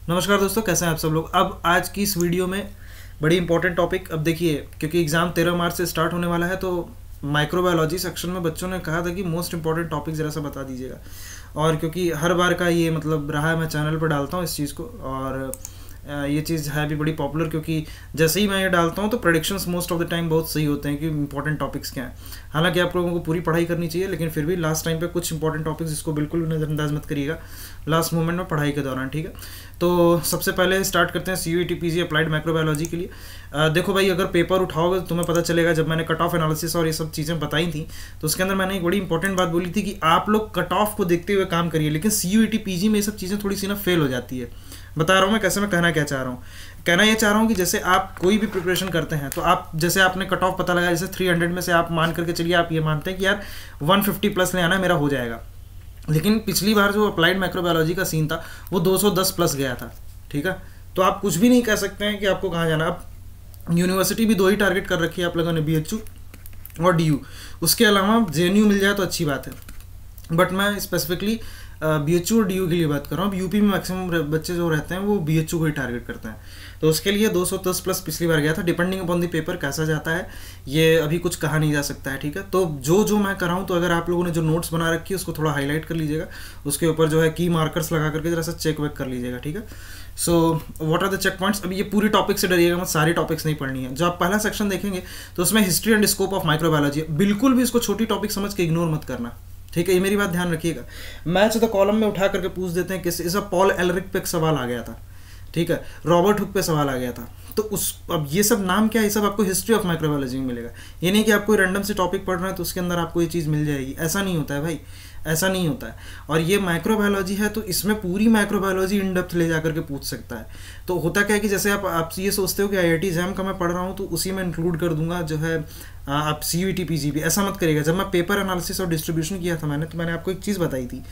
नमस्कार दोस्तों, कैसे हैं आप सब लोग। अब आज की इस वीडियो में बड़ी इंपॉर्टेंट टॉपिक, अब देखिए क्योंकि एग्ज़ाम 13 मार्च से स्टार्ट होने वाला है, तो माइक्रोबायोलॉजी सेक्शन में बच्चों ने कहा था कि मोस्ट इंपॉर्टेंट टॉपिक ज़रा सा बता दीजिएगा। और क्योंकि हर बार का ये मतलब रहा है, मैं चैनल पर डालता हूँ इस चीज़ को, और ये चीज़ है भी बड़ी पॉपुलर, क्योंकि जैसे ही मैं ये डालता हूँ तो predictions most of the time बहुत सही होते हैं कि इंपॉर्टेंट टॉपिक्स क्या हैं। हालांकि आप लोगों को पूरी पढ़ाई करनी चाहिए, लेकिन फिर भी लास्ट टाइम पे कुछ इंपॉर्टेंट टॉपिक्स, इसको बिल्कुल भी नज़रअंदाज मत करिएगा लास्ट मोमेंट में पढ़ाई के दौरान, ठीक है। तो सबसे पहले स्टार्ट करते हैं CUET PG अप्लाइड माइक्रोबायोलॉजी के लिए। देखो भाई, अगर पेपर उठाओगे तो तुम्हें पता चलेगा, जब मैंने कट ऑफ एनालिसिस और ये सब चीज़ें बताई थी तो उसके अंदर मैंने एक बड़ी इंपॉर्टेंट बात बोली थी कि आप लोग कट ऑफ को देखते हुए काम करिए, लेकिन CUET PG में ये सब चीज़ें थोड़ी सी ना फेल हो जाती है। बता रहा हूँ मैं कैसे, मैं कहना क्या चाह रहा हूँ। कहना ये चाह रहा हूँ कि जैसे आप कोई भी प्रिपरेशन करते हैं तो आप, जैसे आपने कट ऑफ पता लगा, जैसे 300 में से आप मान करके चलिए, आप ये मानते हैं कि यार 150 प्लस ले आना है, मेरा हो जाएगा। लेकिन पिछली बार जो अप्लाइड माइक्रोबायोलॉजी का सीन था वो 210 प्लस गया था, ठीक है। तो आप कुछ भी नहीं कह सकते हैं कि आपको कहाँ जाना। अब यूनिवर्सिटी भी दो ही टारगेट कर रखी है आप लोगों ने, BHU और DU। उसके अलावा JNU मिल जाए तो अच्छी बात है, बट मैं स्पेसिफिकली BHU और DU के लिए बात कर रहा हूँ। यूपी में मैक्सिमम बच्चे जो रहते हैं वो BHU को ही टारगेट करते हैं, तो उसके लिए 210 प्लस पिछली बार गया था। डिपेंडिंग अपॉन द पेपर कैसा जाता है ये अभी कुछ कहा नहीं जा सकता है, ठीक है। तो जो मैं कर रहा हूँ, तो अगर आप लोगों ने जो नोट्स बना रखी है उसको थोड़ा हाईलाइट कर लीजिएगा, उसके ऊपर जो है की मार्कर्स लगा करके जरा सा चेक वेक कर लीजिएगा, ठीक है। So what are the check points. अब ये पूरी टॉपिक से डरिएगा मत, सारी टॉपिक्स नहीं पढ़नी है। जो आप पहला सेक्शन देखेंगे तो उसमें history and scope of microbiology, बिल्कुल भी इसको छोटी टॉपिक समझ के इग्नोर मत करना, ठीक है। ये मेरी बात ध्यान रखिएगा। मैच द कॉलम में उठा करके पूछ देते हैं किस, इस पॉल एलरिक पे एक सवाल आ गया था, ठीक है। रॉबर्ट हुक पे सवाल आ गया था, तो उस, अब ये सब नाम क्या है, ये सब आपको हिस्ट्री ऑफ माइक्रोबायोलॉजी में मिलेगा। ये नहीं कि आप कोई रैंडम से टॉपिक पढ़ रहे हैं तो उसके अंदर आपको ये चीज़ मिल जाएगी, ऐसा नहीं होता है भाई, ऐसा नहीं होता है। और ये माइक्रोबायोलॉजी है तो इसमें पूरी माइक्रोबायोलॉजी इन डेप्थ ले जा करके पूछ सकता है। तो होता क्या है कि जैसे आप ये सोचते हो कि IIT JAM का मैं पढ़ रहा हूँ तो उसी में इंक्लूड कर दूंगा जो है आप CUET PG भी, ऐसा मत करिएगा। जब मैं पेपर एनालिसिस और डिस्ट्रीब्यूशन किया था मैंने, तो मैंने आपको एक चीज़ बताई थी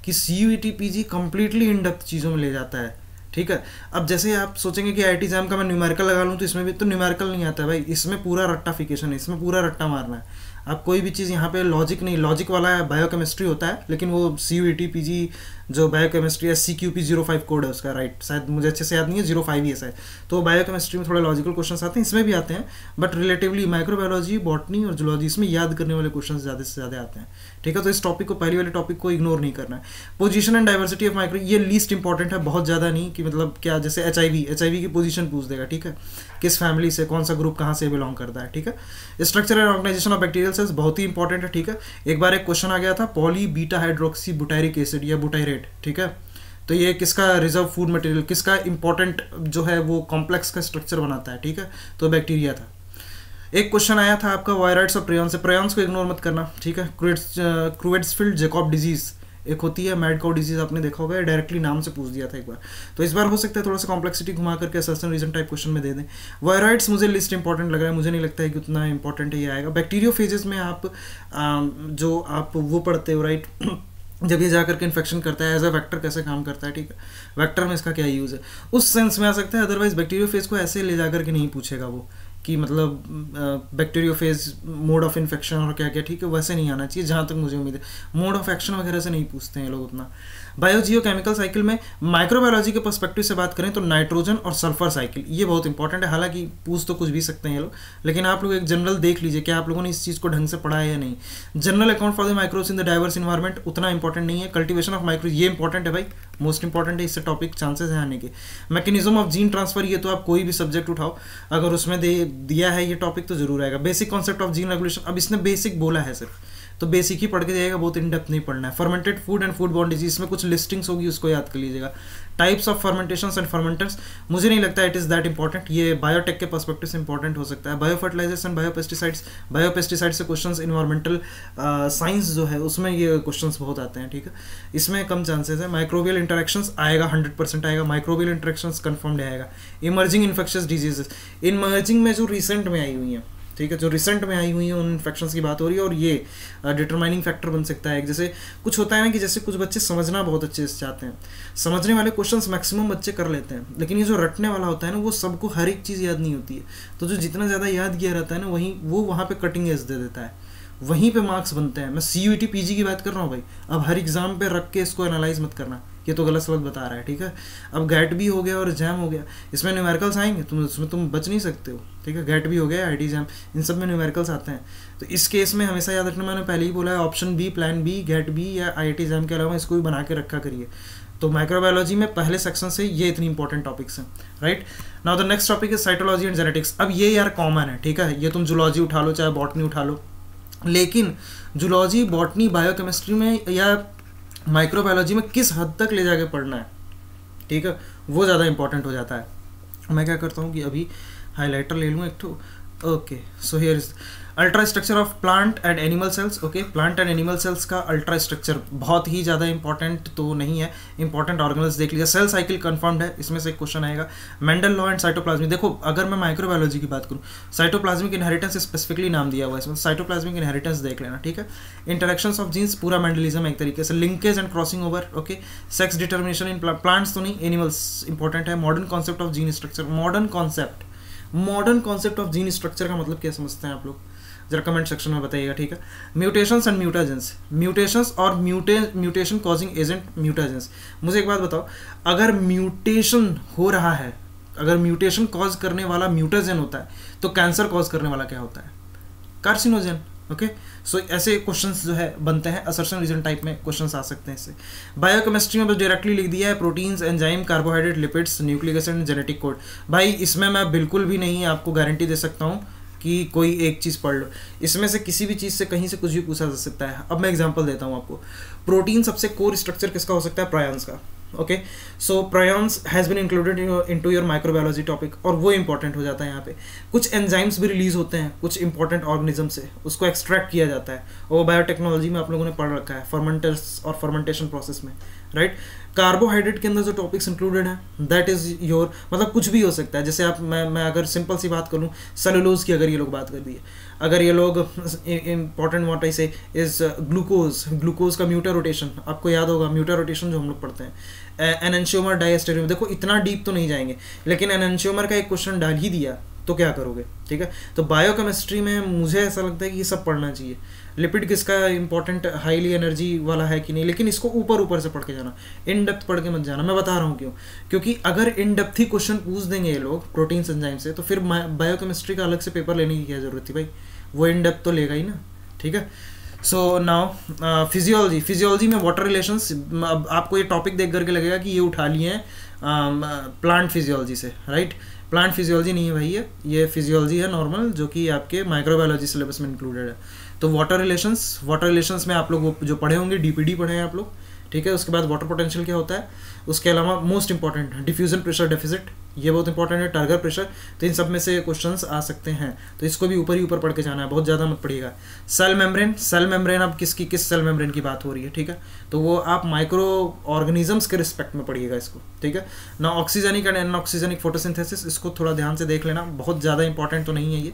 कि CUET PG completely in depth चीज़ों में ले जाता है, ठीक है। अब जैसे आप सोचेंगे कि IIT JAM का मैं न्यूमेरिकल लगा लूँ तो इसमें भी तो न्यूमेरिकल नहीं आता है भाई, इसमें पूरा रट्टाफिकेशन है, इसमें पूरा रट्टा मारना है। आप कोई भी चीज़ यहाँ पे लॉजिक नहीं, लॉजिक वाला बायोकेमिस्ट्री होता है, लेकिन वो CUET PG जो बायोकेमिस्ट्री SCQP 05 कोड है उसका, राइट, शायद मुझे अच्छे से याद नहीं है, 05 ही ऐसा है। तो बायोकेमिस्ट्री में थोड़े लॉजिकल क्वेश्चंस आते हैं, इसमें भी आते हैं, बट रिलेटिवली माइक्रोबायोलॉजी, बॉटनी और जूलॉजी, इसमें याद करने वाले क्वेश्चन ज़्यादा से ज़्यादा आते हैं, ठीक है। तो इस टॉपिक को, पहले वाले टॉपिक को इग्नोर नहीं करना है। Position and diversity of micro, ये लीस्ट इंपॉर्टेंट है, बहुत ज़्यादा नहीं कि मतलब क्या, जैसे HIV की पोजीशन पूछ देगा, ठीक है, किस फैमिली से, कौन सा ग्रुप कहाँ से बिलोंग करता है, ठीक है। Structure and organisation of bacterial cells बहुत ही इंपॉर्टेंट है, ठीक है। एक बार एक क्वेश्चन आ गया था, पॉली बीटा हाइड्रोक्सी बुटायरिक एसिड या बुटायरेट, ठीक है। तो ये किसका रिजर्व फूड मटेरियल, किसका इंपॉर्टेंट जो है वो कॉम्प्लेक्स का स्ट्रक्चर बनाता है, ठीक है। तो बैक्टीरिया था। एक क्वेश्चन आया था आपका वायरॉइड्स और प्रेयॉन्स से, प्रेयॉन्स को इग्नोर मत करना, ठीक है। क्रुएट्सफील्ड जैकॉब डिजीज एक होती है, मैड काउ डिजीज आपने देखा होगा, डायरेक्टली नाम से पूछ दिया था एक बार। तो इस बार हो सकता है थोड़ा सा कॉम्प्लेक्सिटी घुमा करके असर्शन रीजन टाइप क्वेश्चन में दे दें। वायरॉइड्स मुझे लिस्ट इंपॉर्टेंट लग रहा है, मुझे नहीं लगता है कि उतना इंपॉर्टेंट है ये आएगा। बैक्टीरियोफेजेस में आप जो आप वो पढ़ते हो, राइट, जब ये जाकर के इन्फेक्शन करता है, एज अ वेक्टर कैसे काम करता है, ठीक है, वेक्टर में इसका क्या यूज़ है, उस सेंस में आ सकता है। अदरवाइज बैक्टीरियोफेज को ऐसे ले जाकर के नहीं पूछेगा वो कि मतलब बैक्टीरियोफेज मोड ऑफ इन्फेक्शन और क्या क्या, ठीक है, वैसे नहीं आना चाहिए जहाँ तक मुझे उम्मीद है। मोड ऑफ एक्शन वगैरह से नहीं पूछते हैं लोग उतना। बायोजियोकेमिकल साइकिल में माइक्रोबायोलॉजी के पर्सपेक्टिव से बात करें तो नाइट्रोजन और सल्फर साइकिल ये बहुत इंपॉर्टेंट है। हालांकि पूछ तो कुछ भी सकते हैं ये लोग, लेकिन आप लोग एक जनरल देख लीजिए क्या आप लोगों ने इस चीज़ को ढंग से पढ़ा है या नहीं। General account for the microbes in the diverse environment उतना इंपॉर्टेंट नहीं है। कल्टिवेशन ऑफ माइक्रो ये इंपॉर्टेंट है भाई, मोस्ट इंपॉर्टेंट है, इससे टॉपिक चांसेस हैं आने के। मैकेनिज्म ऑफ जीन ट्रांसफर, ये तो आप कोई भी सब्जेक्ट उठाओ, अगर उसमें दिया है ये टॉपिक तो जरूर आएगा। Basic concept of gene regulation, अब इसने बेसिक बोला है सिर्फ, तो बेसिक ही पढ़ के जाएगा, बहुत इन डेप्थ नहीं पढ़ना है। Fermented food and food borne disease, इसमें कुछ लिस्टिंग्स होगी उसको याद कर लीजिएगा। टाइप्स ऑफ फर्मेंटेशंस एंड फर्मेंटर्स, मुझे नहीं लगता इट इज़ दैट इंपॉर्टेंट, ये बायोटेक के पर्सपेक्टिव से इंपॉर्टेंट हो सकता है। बायोफर्टिलाइजर्स एंड बायोपेस्टिसाइड्स, बायोपेस्टिसाइड से क्वेश्चंस इन्वायरमेंटल साइंस जो है उसमें ये क्वेश्चंस बहुत आते हैं, ठीक है, इसमें कम चांसेस है। माइक्रोबियल इंटरेक्शंस आएगा, 100% आएगा, माइक्रोबियल इंटरेक्शंस कन्फर्म्ड आएगा। इमर्जिंग इन्फेक्शियस डिजीजेस, इमर्जिंग में जो रिसेंट में आई हुई हैं, ठीक है, जो रिसेंट में आई हुई है उन इन्फेक्शंस की बात हो रही है, और ये डिटरमाइनिंग फैक्टर बन सकता है। जैसे कुछ होता है ना कि जैसे कुछ बच्चे समझना बहुत अच्छे से चाहते हैं, समझने वाले क्वेश्चंस मैक्सिमम बच्चे कर लेते हैं, लेकिन ये जो रटने वाला होता है ना वो सबको हर एक चीज़ याद नहीं होती है। तो जो जितना ज़्यादा याद किया रहता है ना वहीं वो वहाँ पे कटिंग एज दे देता है, वहीं पे मार्क्स बनते हैं। मैं CUET PG की बात कर रहा हूँ भाई, अब हर एग्जाम पे रख के इसको एनालाइज मत करना, ये तो गलत सलत बता रहा है, ठीक है। अब गेट भी हो गया और जैम हो गया, इसमें न्यूमेरिकल्स आएंगे, तुम बच नहीं सकते हो, ठीक है। गेट भी हो गया, आईटी जैम, इन सब में न्यूमेरिकल्स आते हैं। तो इस केस में हमेशा याद रखना, मैंने पहले ही बोला है, option B, plan B, GATE B या आईटी जैम के अलावा इसको भी बना के रखा करिए। तो माइक्रोबायोलॉजी में पहले सेक्शन से ये इतनी इंपॉर्टेंट टॉपिक्स हैं, right. Now the next topic is cytology and genetics. अब ये यार कॉमन है, ठीक है, ये तुम जूलॉजी उठा लो चाहे बॉटनी उठा लो, लेकिन जूलॉजी, बॉटनी, बायोकेमिस्ट्री में या माइक्रोबायोलॉजी में किस हद तक ले जाके पढ़ना है, ठीक है, वो ज़्यादा इंपॉर्टेंट हो जाता है। मैं क्या करता हूँ कि अभी हाईलाइटर ले लूँ एक ठो, okay. So here is ultra structure of plant and animal cells, okay. Plant and animal cells का अल्ट्रा स्ट्रक्चर बहुत ही ज़्यादा इंपॉर्टेंट तो नहीं है, इंपॉर्टेंट ऑर्गेनल्स देख लीजिए। सेल साइकिल कंफर्म्ड है, इसमें से एक क्वेश्चन आएगा। मेंडल लॉ एंड साइटोप्लाज्मिक, देखो अगर मैं माइक्रोबायोलॉजी की बात करूँ, साइटोप्लाज्मिक इनहेरिटेंस स्पेसिफिकली नाम दिया हुआ है इसमें, साइटोप्लाज्मिक इनहेरिटेंस देख लेना, ठीक है। इंटरेक्शंस ऑफ जीन्स, पूरा मेंडलिज्म एक तरीके से, linkage and crossing over, okay. Sex determination in plants तो नहीं, एनिमल्स इंपॉर्टेंट है। Modern concept of gene structure, modern concept of gene structure का मतलब क्या समझते हैं आप लोग, जरा कमेंट सेक्शन में बताइएगा, ठीक है। म्यूटेशंस एंड म्यूटाजेंस, म्यूटेशंस और म्यूटेशन कॉजिंग एजेंट म्यूटाजेंस। मुझे एक बात बताओ, अगर म्यूटेशन हो रहा है, अगर म्यूटेशन कॉज करने वाला म्यूटाजेन होता है, तो कैंसर कॉज करने वाला क्या होता है, कार्सिनोजेन, ओके। सो ऐसे क्वेश्चंस जो है बनते हैं, असर्शन रीजन टाइप में क्वेश्चंस आ सकते हैं इससे। बायोकेमिस्ट्री में बस डायरेक्टली लिख दिया है proteins, enzyme, carbohydrate, lipids, nucleic acid, genetic code. भाई इसमें मैं बिल्कुल भी नहीं आपको गारंटी दे सकता हूँ कि कोई एक चीज़ पढ़ लो, इसमें से किसी भी चीज़ से कहीं से कुछ भी पूछा जा सकता है। अब मैं एग्जांपल देता हूँ आपको, प्रोटीन सबसे कोर स्ट्रक्चर किसका हो सकता है, प्रायंस का, okay. So prions has been included into your microbiology topic, और वो इंपॉर्टेंट हो जाता है यहाँ पे। कुछ एंजाइम्स भी रिलीज होते हैं कुछ इंपॉर्टेंट ऑर्गेनिज्म से, उसको एक्सट्रैक्ट किया जाता है, और बायोटेक्नोलॉजी में आप लोगों ने पढ़ रखा है, फर्मेंटर्स और फर्मेंटेशन प्रोसेस में, राइट। कार्बोहाइड्रेट के अंदर जो टॉपिक्स इंक्लूडेड है, दैट इज योर, मतलब कुछ भी हो सकता है। जैसे आप मैं अगर सिंपल सी बात करूँ, सेलुलोज की अगर ये लोग बात कर दी है, अगर ये लोग इंपॉर्टेंट व्हाट आई से इज ग्लूकोज का म्यूटा रोटेशन, आपको याद होगा म्यूटा रोटेशन जो हम लोग पढ़ते हैं। एनेंशियोमर डायस्टेरियम, देखो इतना डीप तो नहीं जाएंगे, लेकिन एनेंशियोमर का एक क्वेश्चन डाल ही दिया तो क्या करोगे, ठीक है। तो बायोकेमिस्ट्री में मुझे ऐसा लगता है कि ये सब पढ़ना चाहिए। लिपिड किसका इंपॉर्टेंट, हाईली एनर्जी वाला है कि नहीं, लेकिन इसको ऊपर ऊपर से पढ़ के जाना, इन डेप्थ पढ़ के मत जाना। मैं बता रहा हूँ क्यों, क्योंकि अगर इन डेप्थ ही क्वेश्चन पूछ देंगे ये लोग प्रोटीन एंजाइम से, तो फिर बायोकेमिस्ट्री का अलग से पेपर लेने की क्या जरूरत थी भाई, वो इन डेप्थ तो लेगा ही ना, ठीक है। सो नाउ फिजियोलॉजी में वाटर रिलेशंस, अब आपको ये टॉपिक देख करके लगेगा कि ये उठा लिए हैं प्लांट फिजियोलॉजी से, राइट। प्लांट फिजियोलॉजी नहीं है भाई, ये फिजियोलॉजी है नॉर्मल, जो कि आपके माइक्रोबायोलॉजी सिलेबस में इंक्लूडेड है। तो वाटर रिलेशंस में आप लोग जो पढ़े होंगे, डीपीडी पढ़े हैं आप लोग, ठीक है। उसके बाद वाटर पोटेंशियल क्या होता है, उसके अलावा most important diffusion pressure deficit, ये बहुत इंपॉर्टेंट है, टारगर प्रेशर, तो इन सब में से क्वेश्चंस आ सकते हैं, तो इसको भी ऊपर ही ऊपर पढ़ के जाना है, बहुत ज़्यादा मत पढ़िएगा। सेल मेम्ब्रेन, अब किस सेल मेम्ब्रेन की बात हो रही है, ठीक है, तो वो आप माइक्रो ऑर्गेनिजम्स के रिस्पेक्ट में पढ़िएगा इसको, ठीक है ना। ऑक्सीजनिक एंड अनऑक्सीजनिक फोटोसिंथेसिस, इसको थोड़ा ध्यान से देख लेना, बहुत ज़्यादा इंपॉर्टेंट तो नहीं है ये,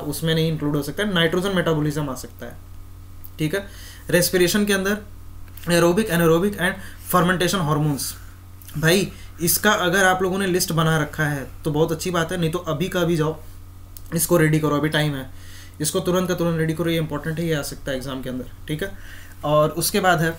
उसमें नहीं इंक्लूड हो सकता है। नाइट्रोजन मेटाबॉलिज्म आ सकता है, ठीक है। रेस्पिरेशन के अंदर aerobic, anaerobic and fermentation hormones, भाई इसका अगर आप लोगों ने लिस्ट बना रखा है तो बहुत अच्छी बात है, नहीं तो अभी का अभी जाओ इसको रेडी करो, अभी टाइम है, इसको तुरंत का तुरंत रेडी करो, ये इंपॉर्टेंट है, ये आ सकता है एग्जाम के अंदर, ठीक है। और उसके बाद है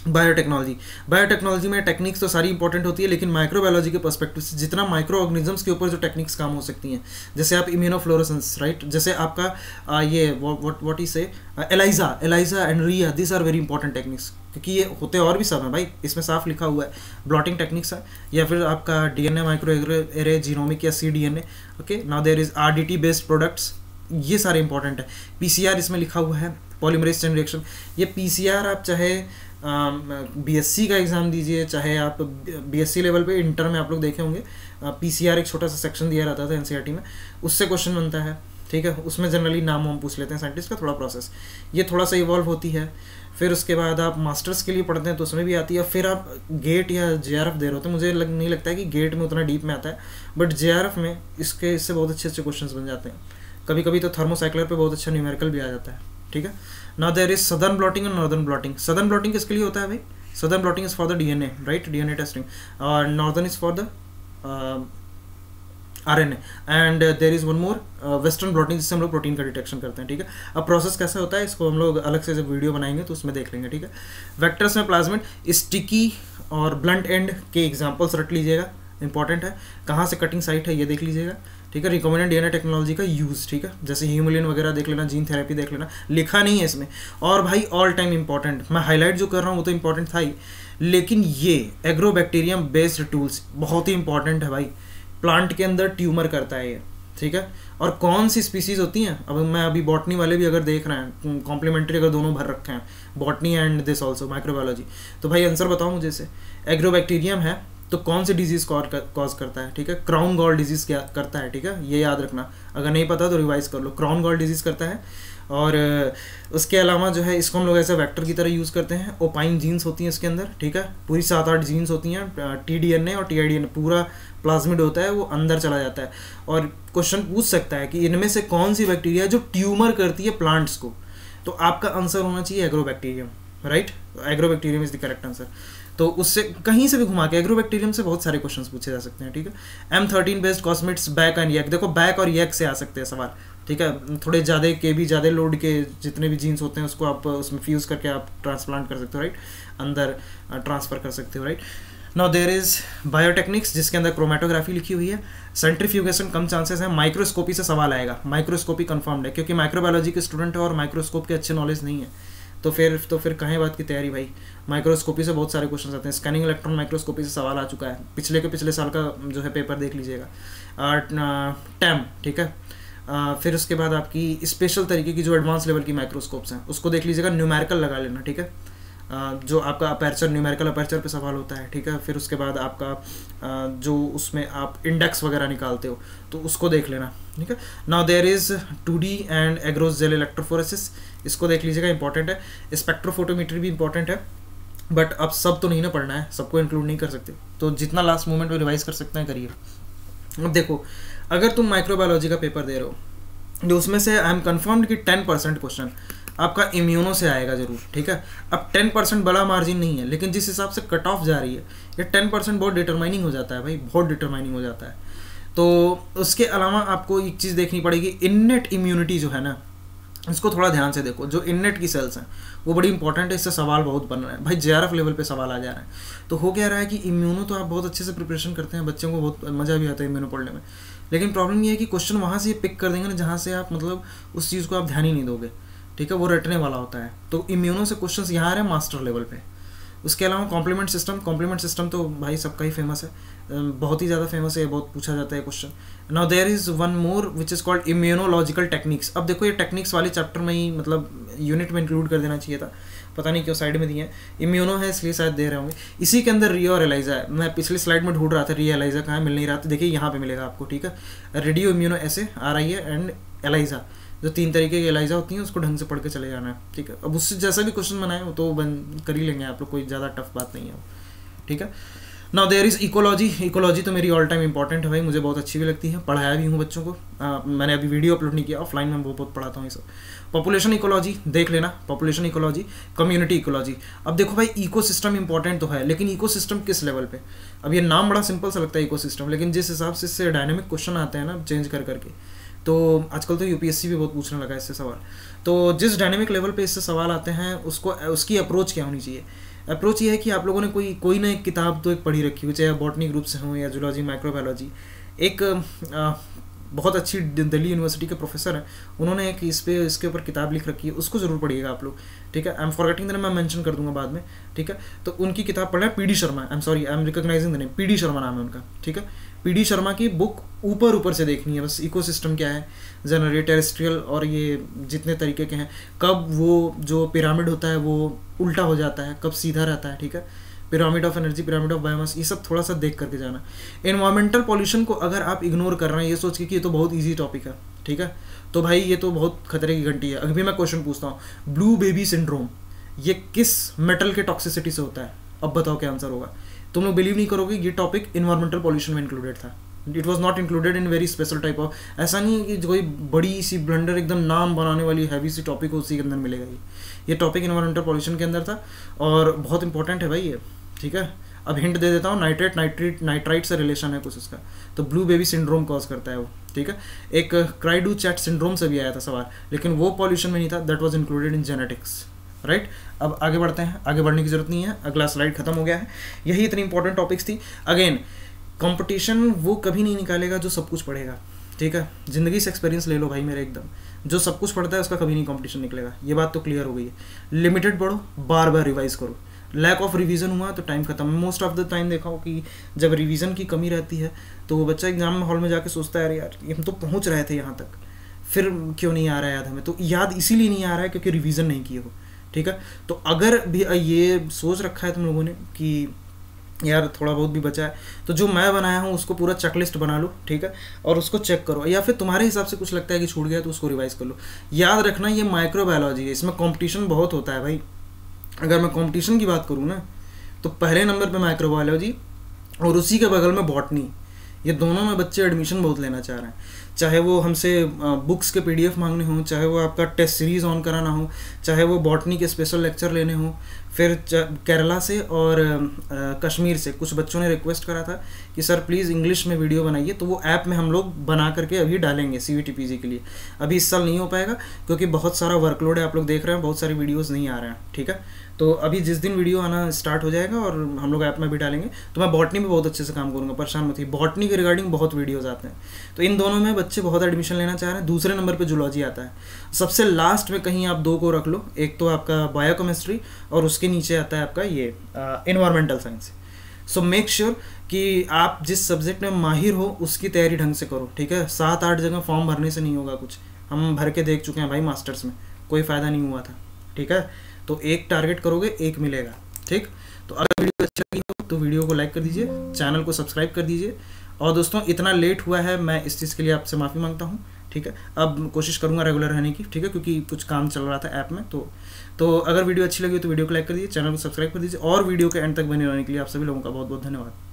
बायोटेक्नोलॉजी में टेक्निक्स तो सारी इंपॉर्टेंट होती है, लेकिन माइक्रोबायोलॉजी के पर्सपेक्टिव से जितना माइक्रो ऑर्गेनिजम्स के ऊपर जो टेक्निक्स काम हो सकती हैं, जैसे आप इम्यूनोफ्लोरेसेंस, राइट, जैसे आपका ये व्हाट ही से ELISA and RIA, this are very important techniques, क्योंकि ये होते और भी सब हैं भाई, इसमें साफ लिखा हुआ है, ब्लॉटिंग टेक्निक्स है, या फिर आपका डीएनए माइक्रो एरे, जीनोमिक या cDNA, okay. Now there is RDT based products, ये सारे इंपॉर्टेंट है। पीसीआर इसमें लिखा हुआ है, पॉलीमरेज चेन रिएक्शन, ये पीसीआर आप चाहे बीएससी का एग्ज़ाम दीजिए, चाहे आप बीएससी लेवल पे इंटर में आप लोग देखे होंगे, पीसीआर एक छोटा सा सेक्शन दिया रहता था एनसीईआरटी में, उससे क्वेश्चन बनता है, ठीक है। उसमें जनरली नाम हम पूछ लेते हैं साइंटिस्ट का, थोड़ा प्रोसेस ये थोड़ा सा इवॉल्व होती है। फिर उसके बाद आप मास्टर्स के लिए पढ़ते हैं तो उसमें भी आती है। फिर आप गेट या जेआरएफ दे रहे होते हैं, मुझे नहीं लगता है कि गेट में उतना डीप में आता है, बट जेआरएफ में इससे बहुत अच्छे क्वेश्चंस बन जाते हैं। कभी कभी तो थर्मोसाइक्लर पे बहुत अच्छा न्यूमेरिकल भी आ जाता है, ठीक है। Now there is southern blotting और नॉर्दर्न ब्लॉटिंग। सदर्न ब्लॉटिंग किसके लिए होता है भाई, southern blotting is for the DNA, right, DNA testing, और northern is for the RNA, and there is one more western blotting, जिससे हम लोग प्रोटीन का डिटेक्शन करते हैं, ठीक है। अब प्रोसेस कैसे होता है इसको हम लोग अलग से जब वीडियो बनाएंगे तो उसमें देख लेंगे, ठीक है। वेक्टर्स में प्लाज्मिड, स्टिकी और ब्लंट एंड के एग्जाम्पल्स रट लीजिएगा, इंपॉर्टेंट है। कहाँ से कटिंग साइट है ये देख लीजिएगा, ठीक है। रिकमेंडेड DNA टेक्नोलॉजी का यूज़, ठीक है, जैसे ह्यूमुलिन वगैरह देख लेना, जीन थेरेपी देख लेना, लिखा नहीं है इसमें। और भाई ऑल टाइम इंपॉर्टेंट, मैं हाईलाइट जो कर रहा हूँ वो तो इंपॉर्टेंट था ही, लेकिन ये एग्रोबैक्टीरियम बेस्ड टूल्स बहुत ही इंपॉर्टेंट है भाई। प्लांट के अंदर ट्यूमर करता है ये, ठीक है। और कौन सी स्पीसीज होती हैं, अब मैं अभी बॉटनी वाले भी अगर देख रहे हैं, कॉम्प्लीमेंट्री अगर दोनों भर रखे हैं, botany and this also microbiology, तो भाई आंसर बताओ मुझे से। एग्रोबैक्टीरियम है तो कौन सी डिजीज कॉज करता है, ठीक है। क्राउन गॉल डिजीज क्या करता है, ठीक है, ये याद रखना, अगर नहीं पता तो रिवाइज कर लो। क्राउन गॉल डिजीज करता है। और उसके अलावा जो है इसको हम लोग ऐसे वेक्टर की तरह यूज़ करते हैं। ओपाइन जीन्स होती हैं इसके अंदर, ठीक है, पूरी 7-8 जीन्स होती हैं, TDNA और TIDNA, पूरा प्लाज्मिड होता है, वो अंदर चला जाता है। और क्वेश्चन पूछ सकता है कि इनमें से कौन सी बैक्टीरिया है जो ट्यूमर करती है प्लांट्स को, तो आपका आंसर होना चाहिए agrobacterium, right. Agrobacterium is the correct answer. तो उससे कहीं से भी घुमा के एग्रोबैक्टीरियम से बहुत सारे क्वेश्चंस पूछे जा सकते हैं, ठीक है। M13 बेस्ड कॉस्मेट्स बैक एंड यक, देखो बैक और यक से आ सकते हैं सवाल, ठीक है। थोड़े ज़्यादा KB ज़्यादा लोड के जितने भी जीन्स होते हैं उसको आप उसमें फ्यूज़ करके आप ट्रांसप्लांट कर सकते हो, राइट, अंदर ट्रांसफ़र कर सकते हो, राइट। नाउ देयर इज़ बायोटेक्निक्स, जिसके अंदर क्रोमेटोग्राफी लिखी हुई है। सेंट्रीफ्यूगेशन कम चांसेस है। माइक्रोस्कोपी से सवाल आएगा, माइक्रोस्कोपी कंफर्म्ड है, क्योंकि माइक्रोबायोलॉजी के स्टूडेंट है और माइक्रोस्कोप के अच्छे नॉलेज नहीं है, तो फिर कहें बात की तैयारी भाई। माइक्रोस्कोपी से बहुत सारे क्वेश्चन आते हैं। स्कैनिंग इलेक्ट्रॉन माइक्रोस्कोपी से सवाल आ चुका है, पिछले साल का जो है पेपर देख लीजिएगा। टैम, ठीक है। फिर उसके बाद आपकी स्पेशल तरीके की जो एडवांस लेवल की माइक्रोस्कोप्स हैं उसको देख लीजिएगा, न्यूमेरिकल लगा लेना, ठीक है। जो आपका अपर्चर, न्यूमेरिकल अपर्चर पे सवाल होता है, ठीक है। फिर उसके बाद आपका जो उसमें आप इंडेक्स वगैरह निकालते हो तो उसको देख लेना, ठीक है। Now there is 2D and agarose gel electrophoresis, इसको देख लीजिएगा, इंपॉर्टेंट है। स्पेक्ट्रोफोटोमेट्री भी इंपॉर्टेंट है, बट अब सब तो नहीं ना पढ़ना है, सबको इंक्लूड नहीं कर सकते, तो जितना लास्ट मोमेंट में रिवाइज कर सकते हैं करिए। अब देखो, अगर तुम माइक्रोबायोलॉजी का पेपर दे रहे हो तो उसमें से आई एम कन्फर्म्ड कि 10% क्वेश्चन आपका इम्यूनो से आएगा जरूर, ठीक है। अब 10% बड़ा मार्जिन नहीं है, लेकिन जिस हिसाब से कट ऑफ जा रही है ये 10% बहुत डिटरमाइनिंग हो जाता है भाई, बहुत डिटरमाइनिंग हो जाता है। तो उसके अलावा आपको एक चीज़ देखनी पड़ेगी, इननेट इम्यूनिटी जो है ना, इसको थोड़ा ध्यान से देखो। जो इननेट की सेल्स हैं वो बड़ी इंपॉर्टेंट है, इससे सवाल बहुत बन रहा है भाई, JRF लेवल पे सवाल आ जा रहा है। तो हो क्या रहा है कि इम्यूनो तो आप बहुत अच्छे से प्रिपरेशन करते हैं, बच्चों को बहुत मज़ा भी आता है इम्यूनो पढ़ने में, लेकिन प्रॉब्लम ये है कि क्वेश्चन वहाँ से ये पिक कर देंगे ना जहाँ से आप मतलब उस चीज़ को आप ध्यान ही नहीं दोगे, ठीक है, वो रटने वाला होता है। तो इम्यूनो से क्वेश्चन यहाँ आ रहे हैं मास्टर लेवल पे। उसके अलावा कॉम्प्लीमेंट सिस्टम तो भाई सबका ही फेमस है, बहुत ही ज़्यादा फेमस है, बहुत पूछा जाता है question. Now there is one more which is called immunological techniques. अब देखो ये टेक्निक्स वाले चैप्टर में ही मतलब यूनिट में इंक्लूड कर देना चाहिए था, पता नहीं क्यों साइड में दिए हैं। इम्यूनो है इसलिए शायद दे रहे होंगे। इसी के अंदर रियो और एलाइजा है, मैं पिछली स्लाइड में ढूंढ रहा था रियो एलाइजा कहाँ मिल नहीं रहा था, देखिए यहाँ पे मिलेगा आपको, ठीक है। रेडियो इम्यूनो ऐसे आ रही है एंड एलाइजा, जो 3 तरीके की एलाइजा होती हैं उसको ढंग से पढ़ के चले जाना है, ठीक है। अब उससे जैसा भी क्वेश्चन बनाए हो तो कर ही लेंगे आप लोग, कोई ज़्यादा टफ बात नहीं है, ठीक है। नाउ देयर इज़ इकोलॉजी तो मेरी ऑल टाइम इंपॉर्टेंट है भाई, मुझे बहुत अच्छी भी लगती है, पढ़ाया भी हूँ बच्चों को। मैंने अभी वीडियो अपलोड नहीं किया, ऑफलाइन में बहुत पढ़ाता हूँ ये सब। पॉपुलेशन इकोलॉजी देख लेना, पॉपुलेशन इकोलॉजी, कम्युनिटी इकोलॉजी। अब देखो भाई इकोसिस्टम इंपॉर्टेंट तो है, लेकिन इकोसिस्टम किस लेवल पे? अब ये नाम बड़ा सिंपल सा लगता है इकोसिस्टम, लेकिन जिस हिसाब से इससे डायनेमिक क्वेश्चन आते हैं ना चेंज कर करके, तो आजकल तो UPSC भी बहुत पूछने लगा इससे सवाल। तो जिस डायनेमिक लेवल पे इससे सवाल आते हैं उसको उसकी अप्रोच क्या होनी चाहिए? अप्रोच ये है कि आप लोगों ने कोई ना एक किताब तो एक पढ़ी रखी हो, चाहे बॉटनी ग्रुप से हो या जूलॉजी माइक्रोबायोलॉजी। एक बहुत अच्छी दिल्ली यूनिवर्सिटी के प्रोफेसर हैं, उन्होंने एक इसके ऊपर किताब लिख रखी है, उसको ज़रूर पढ़िएगा आप लोग, ठीक है। I am forgetting the name, मैं मेंशन कर दूंगा बाद में, ठीक है। तो उनकी किताब पढ़ना है, PD Sharma, I am recognising the name, PD Sharma नाम है उनका, ठीक है। PD शर्मा की बुक ऊपर से देखनी है बस, इकोसिस्टम क्या है, जनरल टेरेस्ट्रियल और ये जितने तरीके के हैं, कब वो जो पिरामिड होता है वो उल्टा हो जाता है, कब सीधा रहता है, ठीक है। Pyramid of energy, pyramid of biomass, ये सब थोड़ा सा देख करके जाना। एनवायरमेंटल पॉल्यूशन को अगर आप इग्नोर कर रहे हैं ये सोच के कि ये तो बहुत ईजी टॉपिक है, ठीक है, तो भाई ये तो बहुत खतरे की घंटी है। अभी मैं क्वेश्चन पूछता हूँ, ब्लू बेबी सिंड्रोम ये किस मेटल के टॉक्सिसिटी से होता है? अब बताओ क्या आंसर होगा। तुम लोग बिलीव नहीं करोगे, ये टॉपिक इन्वायरमेंटल पॉल्यूशन में इंक्लूडेड था, it was not included in very special type of. ऐसा नहीं है कि कोई बड़ी सी ब्लंडर एकदम नाम बनाने वाली हैवी सी टॉपिक उसी के अंदर मिलेगा। ये टॉपिक इन्वायरमेंटल पॉल्यूशन के अंदर था और बहुत इंपॉर्टेंट है भाई ये, ठीक है। अब हिंट दे देता हूँ, नाइट्राइट से रिलेशन है कुछ उसका, तो ब्लू बेबी सिंड्रोम कॉज करता है वो, ठीक है। एक क्राइडू चैट सिंड्रोम से भी आया था सवाल, लेकिन वो पॉल्यूशन में नहीं था, that was included in genetics, right. अब आगे बढ़ते हैं, आगे बढ़ने की जरूरत नहीं है, अगला स्लाइड खत्म हो गया है। यही इतनी इंपॉर्टेंट टॉपिक्स थी। अगेन कंपटीशन वो कभी नहीं निकालेगा जो सब कुछ पढ़ेगा, ठीक है। जिंदगी से एक्सपीरियंस ले लो भाई मेरे एकदम, जो सब कुछ पढ़ता है उसका कभी नहीं कंपटीशन निकलेगा, ये बात तो क्लियर हो गई है। लिमिटेड पढ़ो, बार बार रिवाइज करो। लैक ऑफ रिवीजन हुआ तो टाइम खत्म। मोस्ट ऑफ द टाइम देखा हो कि जब रिवीजन की कमी रहती है तो वो बच्चा एग्जाम हॉल में जाके सोचता है यार हम तो पहुंच रहे थे यहाँ तक, फिर क्यों नहीं आ रहा है याद हमें, तो याद इसीलिए नहीं आ रहा है क्योंकि रिवीजन नहीं किए हो, ठीक है। तो अगर भी ये सोच रखा है तुम लोगों ने कि यार थोड़ा बहुत भी बचा है, तो जो मैं बनाया हूँ उसको पूरा चेकलिस्ट बना लो, ठीक है, और उसको चेक करो, या फिर तुम्हारे हिसाब से कुछ लगता है कि छूट गया तो उसको रिवाइज कर लो। याद रखना ये माइक्रोबायोलॉजी है, इसमें कंपटीशन बहुत होता है भाई। अगर मैं कंपटीशन की बात करूँ ना तो पहले नंबर पे माइक्रोबायोलॉजी और उसी के बगल में बॉटनी, ये दोनों में बच्चे एडमिशन बहुत लेना चाह रहे हैं। चाहे वो हमसे बुक्स के पीडीएफ मांगने हों, चाहे वो आपका टेस्ट सीरीज़ ऑन कराना हो, चाहे वो बॉटनी के स्पेशल लेक्चर लेने हों। फिर केरला से और कश्मीर से कुछ बच्चों ने रिक्वेस्ट करा था कि सर प्लीज़ इंग्लिश में वीडियो बनाइए, तो वो ऐप में हम लोग बना करके अभी डालेंगे CVT PG के लिए। अभी इस साल नहीं हो पाएगा क्योंकि बहुत सारा वर्कलोड है, आप लोग देख रहे हैं बहुत सारी वीडियोज़ नहीं आ रहे हैं, ठीक है। तो अभी जिस दिन वीडियो आना स्टार्ट हो जाएगा और हम लोग ऐप में भी डालेंगे, तो मैं बॉटनी में बहुत अच्छे से काम करूँगा, परेशान मत होइए। बॉटनी के रिगार्डिंग बहुत वीडियोज़ आते हैं, तो इन दोनों में बच्चे बहुत एडमिशन लेना चाह रहे हैं। दूसरे नंबर पे जूलॉजी आता है, सबसे लास्ट में कहीं आप दो को रख लो, एक तो आपका बायोकेमिस्ट्री और उसके नीचे आता है आपका ये environmental science. So make sure कि आप जिस सब्जेक्ट में माहिर हो उसकी तैयारी ढंग से करो, ठीक है। 7-8 जगह फॉर्म भरने से नहीं होगा कुछ, हम भर के देख चुके हैं भाई मास्टर्स में, कोई फ़ायदा नहीं हुआ था, ठीक है। तो एक टारगेट करोगे एक मिलेगा, ठीक। तो अगर वीडियो अच्छी लगी हो तो वीडियो को लाइक कर दीजिए, चैनल को सब्सक्राइब कर दीजिए। और दोस्तों इतना लेट हुआ है, मैं इस चीज़ के लिए आपसे माफ़ी मांगता हूँ, ठीक है। अब कोशिश करूँगा रेगुलर रहने की, ठीक है, क्योंकि कुछ काम चल रहा था ऐप में। तो अगर वीडियो अच्छी लगी तो वीडियो को लाइक कर दीजिए, चैनल को सब्सक्राइब कर दीजिए, और वीडियो के एंड तक बने रहने के लिए आप सभी लोगों का बहुत बहुत धन्यवाद।